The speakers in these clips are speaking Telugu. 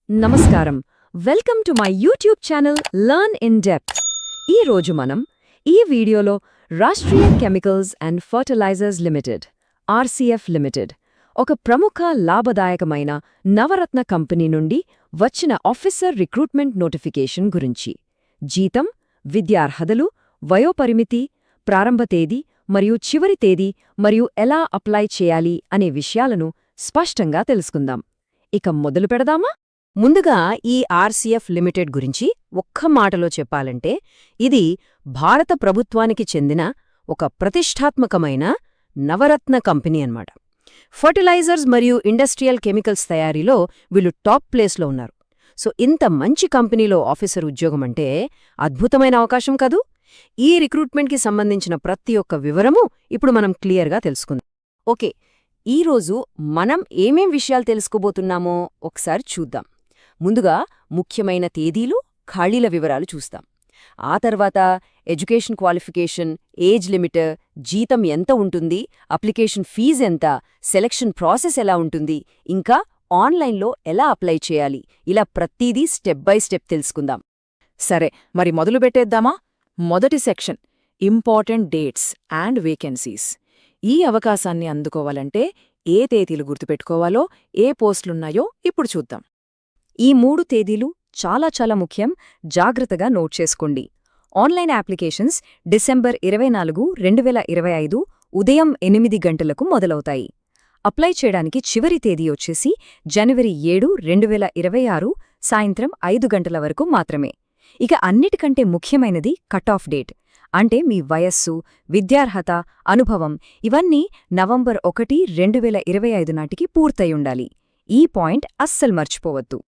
నమస్కారం. Welcome to my YouTube channel learn in depth. ఈ రోజు మనం ఈ వీడియోలో Rashtriya chemicals and fertilizers limited RCF limited ఒక ప్రముఖ లాభదాయకమైన నవరత్న కంపెనీ నుండి వచ్చిన ఆఫీసర్ రిక్రూట్మెంట్ నోటిఫికేషన్ గురించి, జీతం, విద్యార్హతలు, వయోపరిమితి, ప్రారంభ తేదీ మరియు చివరి తేదీ మరియు ఎలా అప్లై చేయాలి అనే విషయాలను స్పష్టంగా తెలుసుకుందాం. ఇక మొదలు పెడదామా? ముందుగా ఈ ఆర్సీఎఫ్ లిమిటెడ్ గురించి ఒక్క మాటలో చెప్పాలంటే ఇది భారత ప్రభుత్వానికి చెందిన ఒక ప్రతిష్టాత్మకమైన నవరత్న కంపెనీ అన్నమాట. ఫర్టిలైజర్స్ మరియు ఇండస్ట్రియల్ కెమికల్స్ తయారీలో వీళ్ళు టాప్ ప్లేస్లో ఉన్నారు. సో ఇంత మంచి కంపెనీలో ఆఫీసర్ ఉద్యోగం అంటే అద్భుతమైన అవకాశం కదూ. ఈ రిక్రూట్మెంట్కి సంబంధించిన ప్రతి ఒక్క వివరము ఇప్పుడు మనం క్లియర్గా తెలుసుకుందాం. ఓకే, ఈరోజు మనం ఏమేం విషయాలు తెలుసుకోబోతున్నామో ఒకసారి చూద్దాం. ముందుగా ముఖ్యమైన తేదీలు, ఖాళీల వివరాలు చూస్తాం. ఆ తర్వాత ఎడ్యుకేషన్ క్వాలిఫికేషన్, ఏజ్ లిమిట్, జీతం ఎంత ఉంటుంది, అప్లికేషన్ ఫీజు ఎంత, సెలక్షన్ ప్రాసెస్ ఎలా ఉంటుంది, ఇంకా ఆన్లైన్లో ఎలా అప్లై చేయాలి, ఇలా ప్రతిదీ స్టెప్ బై స్టెప్ తెలుసుకుందాం. సరే, మరి మొదలు పెట్టేద్దామా? మొదటి section, important dates and vacancies. ఈ అవకాశాన్ని అందుకోవాలంటే ఏ తేదీలు గుర్తుపెట్టుకోవాలో, ఏ పోస్టులున్నాయో ఇప్పుడు చూద్దాం. ఈ 3 తేదీలు చాలా ముఖ్యం, జాగ్రత్తగా నోట్ చేసుకోండి. ఆన్లైన్ అప్లికేషన్స్ డిసెంబర్ 24, 2025 ఉదయం 8 గంటలకు మొదలవుతాయి. అప్లై చేయడానికి చివరి తేదీ వచ్చేసి జనవరి 7, 2026 సాయంత్రం 5 గంటల వరకు మాత్రమే. ఇక అన్నిటికంటే ముఖ్యమైనది కట్ ఆఫ్ డేట్, అంటే మీ వయస్సు, విద్యార్హత, అనుభవం ఇవన్నీ నవంబర్ 1, 2025 నాటికి పూర్తయుండాలి. ఈ పాయింట్ అస్సలు మర్చిపోవద్దు.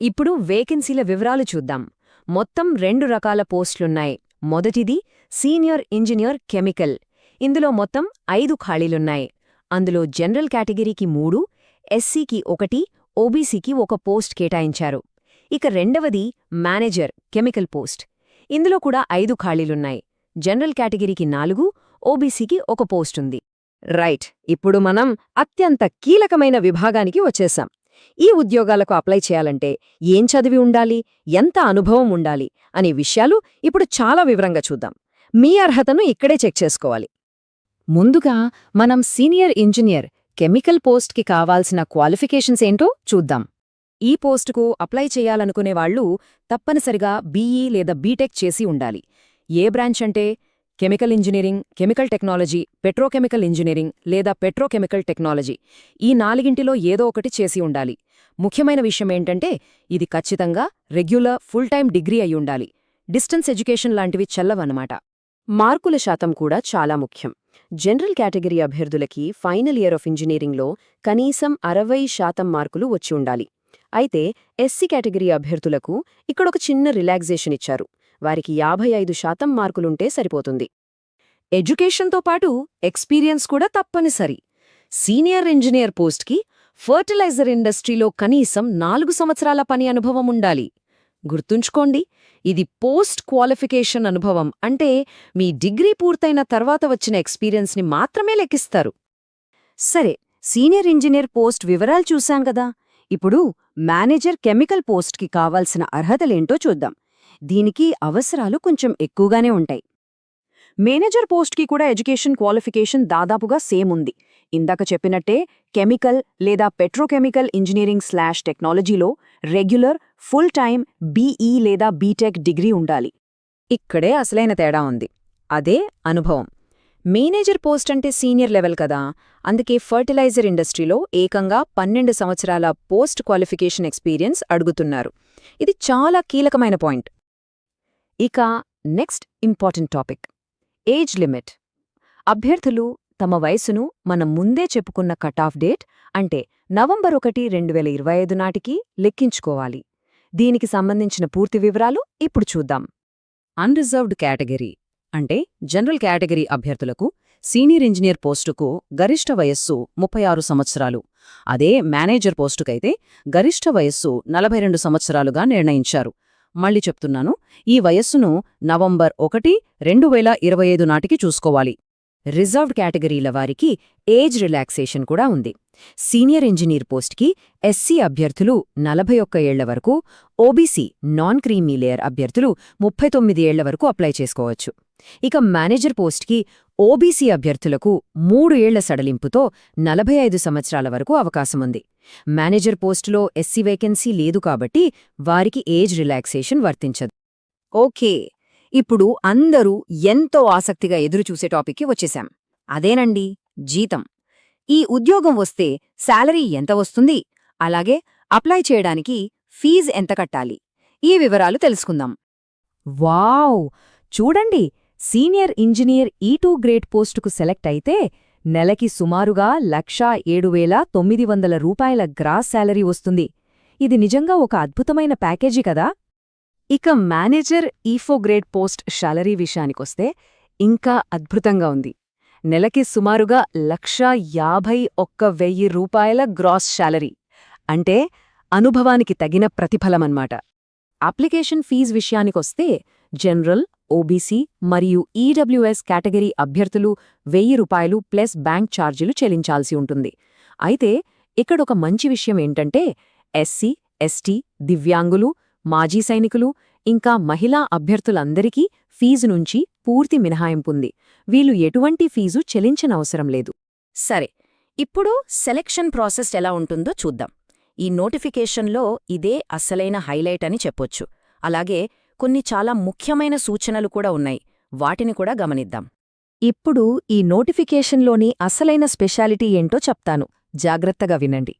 ఇప్పుడు వేకెన్సీల వివరాలు చూద్దాం. మొత్తం 2 రకాల పోస్టులున్నాయి. మొదటిది సీనియర్ ఇంజనీర్ కెమికల్. ఇందులో మొత్తం 5 ఖాళీలున్నాయి. అందులో జనరల్ కేటగిరీకి 3, ఎస్సీకి 1, ఓబీసీకి 1 పోస్ట్ కేటాయించారు. ఇక రెండవది మేనేజర్ కెమికల్ పోస్ట్. ఇందులో కూడా 5 ఖాళీలున్నాయి. జనరల్ కేటగిరీకి 4, ఓబీసీకి 1 పోస్టుంది. రైట్, ఇప్పుడు మనం అత్యంత కీలకమైన విభాగానికి వచ్చేశాం. ఈ ఉద్యోగాలకు అప్లై చేయాలంటే ఏం చదివి ఉండాలి, ఎంత అనుభవం ఉండాలి అనే విషయాలు ఇప్పుడు చాలా వివరంగా చూద్దాం. మీ అర్హతను ఇక్కడే చెక్ చేసుకోవాలి. ముందుగా మనం సీనియర్ ఇంజనీర్ కెమికల్ పోస్ట్కి కావాల్సిన క్వాలిఫికేషన్స్ ఏంటో చూద్దాం. ఈ పోస్టుకు అప్లై చేయాలనుకునేవాళ్లు తప్పనిసరిగా బీఈ లేదా బీటెక్ చేసి ఉండాలి. ఏ బ్రాంచ్ అంటే chemical engineering, chemical technology, petrochemical engineering లేదా పెట్రోకెమికల్ టెక్నాలజీ, ఈ 4గింటిలో ఏదో ఒకటి చేసి ఉండాలి. ముఖ్యమైన విషయమేంటంటే ఇది ఖచ్చితంగా రెగ్యులర్ ఫుల్ టైం డిగ్రీ అయ్యుండాలి. డిస్టెన్స్ ఎడ్యుకేషన్ లాంటివి చెల్లవన్నమాట. మార్కుల శాతం కూడా చాలా ముఖ్యం. జనరల్ కేటగిరీ అభ్యర్థులకి ఫైనల్ ఇయర్ ఆఫ్ ఇంజనీరింగ్లో కనీసం 60% మార్కులు వచ్చి ఉండాలి. అయితే ఎస్సీ కేటగిరీ అభ్యర్థులకు ఇక్కడొక చిన్న రిలాక్సేషన్ ఇచ్చారు. వారికి 55% మార్కులుంటే సరిపోతుంది. ఎడ్యుకేషన్తో పాటు ఎక్స్పీరియన్స్ కూడా తప్పనిసరి. సీనియర్ ఇంజనీర్ పోస్ట్కి ఫర్టిలైజర్ ఇండస్ట్రీలో కనీసం 4 సంవత్సరాల పని అనుభవం ఉండాలి. గుర్తుంచుకోండి, ఇది పోస్ట్ క్వాలిఫికేషన్ అనుభవం, అంటే మీ డిగ్రీ పూర్తయిన తర్వాత వచ్చిన ఎక్స్పీరియన్స్ని మాత్రమే లెక్కిస్తారు. సరే, సీనియర్ ఇంజనీర్ పోస్ట్ వివరాలు చూశాం కదా. ఇప్పుడు మేనేజర్ కెమికల్ పోస్ట్కి కావాల్సిన అర్హతలేంటో చూద్దాం. దీనికి అవసరాలు కొంచెం ఎక్కువగానే ఉంటాయి. మేనేజర్ పోస్ట్కి కూడా ఎడ్యుకేషన్ క్వాలిఫికేషన్ దాదాపుగా సేమ్ ఉంది. ఇందాక చెప్పినట్టే కెమికల్ లేదా పెట్రోకెమికల్ ఇంజనీరింగ్/టెక్నాలజీలో రెగ్యులర్ ఫుల్ టైం బీఈ లేదా బీటెక్ డిగ్రీ ఉండాలి. ఇక్కడే అసలైన తేడా ఉంది, అదే అనుభవం. మేనేజర్ పోస్ట్ అంటే సీనియర్ లెవెల్ కదా, అందుకే ఫర్టిలైజర్ ఇండస్ట్రీలో ఏకంగా 12 సంవత్సరాల పోస్ట్ క్వాలిఫికేషన్ ఎక్స్పీరియన్స్ అడుగుతున్నారు. ఇది చాలా కీలకమైన పాయింట్. ఇక next important topic, age limit. అభ్యర్థులు తమ వయసును మనం ముందే చెప్పుకున్న కట్ ఆఫ్ డేట్, అంటే నవంబర్ 1, 2025 నాటికి లెక్కించుకోవాలి. దీనికి సంబంధించిన పూర్తి వివరాలు ఇప్పుడు చూద్దాం. అన్రిజర్వ్డ్ కేటగిరీ అంటే జనరల్ కేటగిరీ అభ్యర్థులకు సీనియర్ ఇంజనీర్ పోస్టుకు గరిష్ట వయస్సు 36 సంవత్సరాలు. అదే మేనేజర్ పోస్టుకైతే గరిష్ట వయస్సు 42 సంవత్సరాలుగా నిర్ణయించారు. మళ్ళీ చెప్తున్నాను, ఈ వయస్సును నవంబర్ 1, 2025 నాటికి చూసుకోవాలి. రిజర్వ్డ్ కేటగిరీల వారికి ఏజ్ రిలాక్సేషన్ కూడా ఉంది. సీనియర్ ఇంజనీర్ పోస్ట్కి ఎస్సీ అభ్యర్థులు 41 ఏళ్ల వరకు, ఓబీసీ నాన్ క్రీమీ లేయర్ అభ్యర్థులు 39 ఏళ్ల వరకు అప్లై చేసుకోవచ్చు. ఇక మేనేజర్ పోస్ట్కి ఓబీసీ అభ్యర్థులకు 3 ఏళ్ల సడలింపుతో 45 సంవత్సరాల వరకు అవకాశముంది. మేనేజర్ పోస్టులో ఎస్సీ వేకెన్సీ లేదు కాబట్టి వారికి ఏజ్ రిలాక్సేషన్ వర్తించదు. ఓకే, ఇప్పుడు అందరూ ఎంతో ఆసక్తిగా ఎదురుచూసే టాపిక్కి వచ్చేశాం. అదేనండి, జీతం. ఈ ఉద్యోగం వస్తే శాలరీ ఎంత వస్తుంది, అలాగే అప్లై చేయడానికి ఫీజు ఎంత కట్టాలి, ఈ వివరాలు తెలుసుకుందాం. వావ్! చూడండి, సీనియర్ ఇంజనీర్ E2 గ్రేడ్ పోస్టుకు సెలెక్ట్ అయితే నెలకి సుమారుగా 1,07,900 రూపాయల గ్రాస్ శాలరీ వస్తుంది. ఇది నిజంగా ఒక అద్భుతమైన ప్యాకేజీ కదా. ఇక manager E4 grade post salary విషయానికొస్తే ఇంకా అద్భుతంగా ఉంది. నెలకి సుమారుగా 1,51,000 రూపాయల గ్రాస్ శాలరీ. అంటే అనుభవానికి తగిన ప్రతిఫలమన్నమాట. అప్లికేషన్ ఫీజు విషయానికొస్తే జనరల్, ఓబీసీ మరియు ఈడబ్ల్యూఎస్ కేటగిరీ అభ్యర్థులు 1,000 రూపాయలు ప్లస్ బ్యాంక్ ఛార్జీలు చెల్లించాల్సి ఉంటుంది. అయితే ఇక్కడొక మంచి విషయం ఏంటంటే ఎస్సీ, ఎస్టీ, దివ్యాంగులు, మాజీ సైనికులు ఇంకా మహిళా అభ్యర్థులందరికీ ఫీజు నుంచి పూర్తి మినహాయింపుంది. వీళ్ళు ఎటువంటి ఫీజు చెల్లించనవసరం లేదు. సరే, ఇప్పుడు సెలెక్షన్ ప్రాసెస్ ఎలా ఉంటుందో చూద్దాం. ఈ నోటిఫికేషన్లో ఇదే అసలైన హైలైట్ అని చెప్పొచ్చు. అలాగే కొన్ని చాలా ముఖ్యమైన సూచనలు కూడా ఉన్నాయి. వాటిని కూడా గమనిద్దాం. ఇప్పుడు ఈ నోటిఫికేషన్లోని అసలైన స్పెషాలిటీ ఏంటో చెప్తాను. జాగ్రత్తగా వినండి.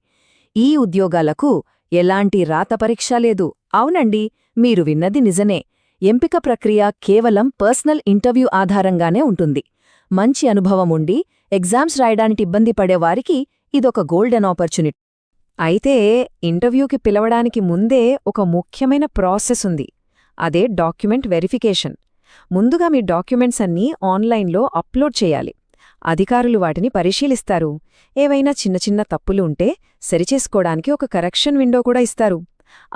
ఈ ఉద్యోగాలకు ఎలాంటి రాత పరీక్ష లేదు. అవునండి, మీరు విన్నది నిజమే. ఎంపిక ప్రక్రియ కేవలం పర్సనల్ ఇంటర్వ్యూ ఆధారంగానే ఉంటుంది. మంచి అనుభవం ఉండి ఎగ్జామ్స్ రాయడానికి ఇబ్బంది పడేవారికి ఇదొక గోల్డెన్ ఆపర్చునిటీ. అయితే ఇంటర్వ్యూకి పిలవడానికి ముందే ఒక ముఖ్యమైన ప్రాసెస్ ఉంది. అదే డాక్యుమెంట్ వెరిఫికేషన్. ముందుగా మీ డాక్యుమెంట్స్ అన్నీ ఆన్లైన్లో అప్లోడ్ చేయాలి. అధికారులు వాటిని పరిశీలిస్తారు. ఏవైనా చిన్న చిన్న తప్పులు ఉంటే సరిచేసుకోవడానికి ఒక కరెక్షన్ విండో కూడా ఇస్తారు.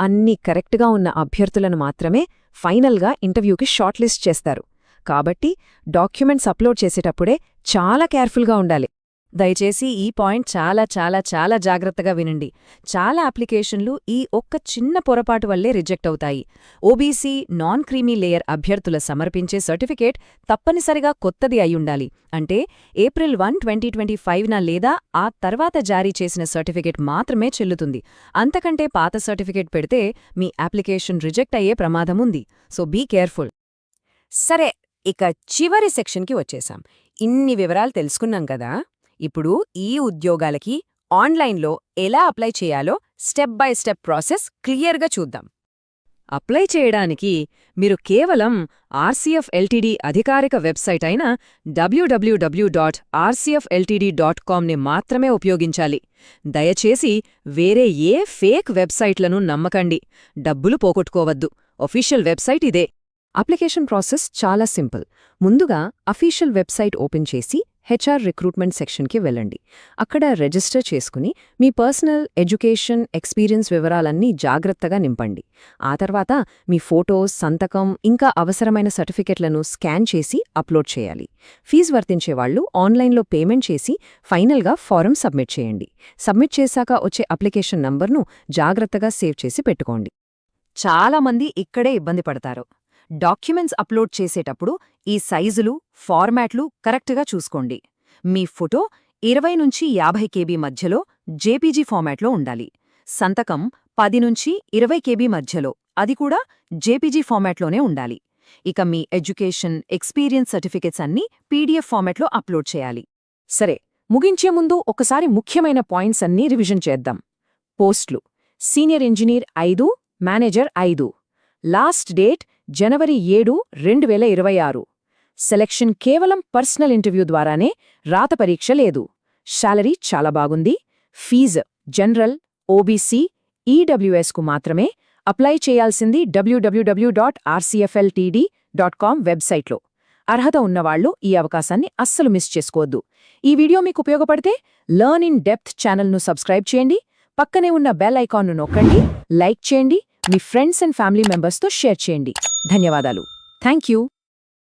అన్నీ కరెక్ట్గా ఉన్న అభ్యర్థులను మాత్రమే ఫైనల్గా ఇంటర్వ్యూకి షార్ట్ లిస్ట్ చేస్తారు. కాబట్టి డాక్యుమెంట్స్ అప్లోడ్ చేసేటప్పుడే చాలా కేర్ఫుల్గా ఉండాలి. దయచేసి ఈ పాయింట్ చాలా చాలా చాలా జాగ్రత్తగా వినండి. చాలా అప్లికేషన్లు ఈ ఒక్క చిన్న పొరపాటు వల్లే రిజెక్ట్ అవుతాయి. ఓబీసీ నాన్ క్రీమీ లేయర్ అభ్యర్థుల సమర్పించే సర్టిఫికేట్ తప్పనిసరిగా కొత్తది అయ్యుండాలి. అంటే April 1, 2025న లేదా ఆ తర్వాత జారీ చేసిన సర్టిఫికేట్ మాత్రమే చెల్లుతుంది. అంతకంటే పాత సర్టిఫికేట్ పెడితే మీ అప్లికేషన్ రిజెక్ట్ అయ్యే ప్రమాదముంది. So be careful. సరే, ఇక చివరి సెక్షన్కి వచ్చేశాం. ఇన్ని వివరాలు తెలుసుకున్నాం కదా. ఇప్పుడు ఈ ఉద్యోగాలకి ఆన్లైన్లో ఎలా అప్లై చేయాలో స్టెప్ బై స్టెప్ ప్రాసెస్ క్లియర్గా చూద్దాం. అప్లై చేయడానికి మీరు కేవలం RCF Ltd అధికారిక వెబ్సైట్ అయిన www.rcfltd.comని మాత్రమే ఉపయోగించాలి. దయచేసి వేరే ఏ ఫేక్ వెబ్సైట్లను నమ్మకండి. డబ్బులు పోగొట్టుకోవద్దు. ఒఫీషియల్ వెబ్సైట్ ఇదే. అప్లికేషన్ ప్రాసెస్ చాలా సింపుల్. ముందుగా అఫీషియల్ వెబ్సైట్ ఓపెన్ చేసి HR రిక్రూట్మెంట్ సెక్షన్కి వెళ్ళండి. అక్కడ రిజిస్టర్ చేసుకుని మీ పర్సనల్, ఎడ్యుకేషన్, ఎక్స్పీరియన్స్ వివరాలన్నీ జాగ్రత్తగా నింపండి. ఆ తర్వాత మీ ఫోటోస్, సంతకం ఇంకా అవసరమైన సర్టిఫికెట్లను స్కాన్ చేసి అప్లోడ్ చేయాలి. ఫీజు వర్తించేవాళ్లు ఆన్లైన్లో పేమెంట్ చేసి ఫైనల్గా ఫారం సబ్మిట్ చేయండి. సబ్మిట్ చేశాక వచ్చే అప్లికేషన్ నంబర్ను జాగ్రత్తగా సేవ్ చేసి పెట్టుకోండి. చాలామంది ఇక్కడే ఇబ్బంది పడతారు. డాక్యుమెంట్స్ అప్లోడ్ చేసేటప్పుడు ఈ సైజులు, ఫార్మాట్లు కరెక్ట్గా చూసుకోండి. మీ ఫోటో 20 నుంచి 50 KB మధ్యలో JPG ఫార్మాట్లో ఉండాలి. సంతకం 10 నుంచి 20 KB మధ్యలో, అది కూడా JPG ఫార్మాట్లోనే ఉండాలి. ఇక మీ ఎడ్యుకేషన్, ఎక్స్పీరియన్స్ సర్టిఫికెట్స్ అన్నీ PDF ఫార్మాట్లో అప్లోడ్ చేయాలి. సరే, ముగించే ముందు ఒకసారి ముఖ్యమైన పాయింట్స్ అన్నీ రివిజన్ చేద్దాం. పోస్టులు: senior engineer 5, manager 5. Last date January 7, 2026. Selection కేవలం పర్సనల్ ఇంటర్వ్యూ ద్వారానే, రాత పరీక్ష లేదు. శాలరీ చాలా బాగుంది. ఫీజు జనరల్, ఓబీసీ, ఈడబ్ల్యూఎస్కు మాత్రమే. అప్లై చేయాల్సింది www.rcfltd.com వెబ్సైట్లో. అర్హత ఉన్నవాళ్లు ఈ అవకాశాన్ని అస్సలు మిస్ చేసుకోవద్దు. ఈ వీడియో మీకు ఉపయోగపడితే లర్న్ ఇన్ డెప్త్ ఛానల్ను సబ్స్క్రైబ్ చేయండి. పక్కనే ఉన్న బెల్ ఐకాన్ను నొక్కండి. లైక్ చేయండి. మీ ఫ్రెండ్స్ అండ్ ఫ్యామిలీ మెంబర్స్తో షేర్ చేయండి. ధన్యవాదాలు. Thank you.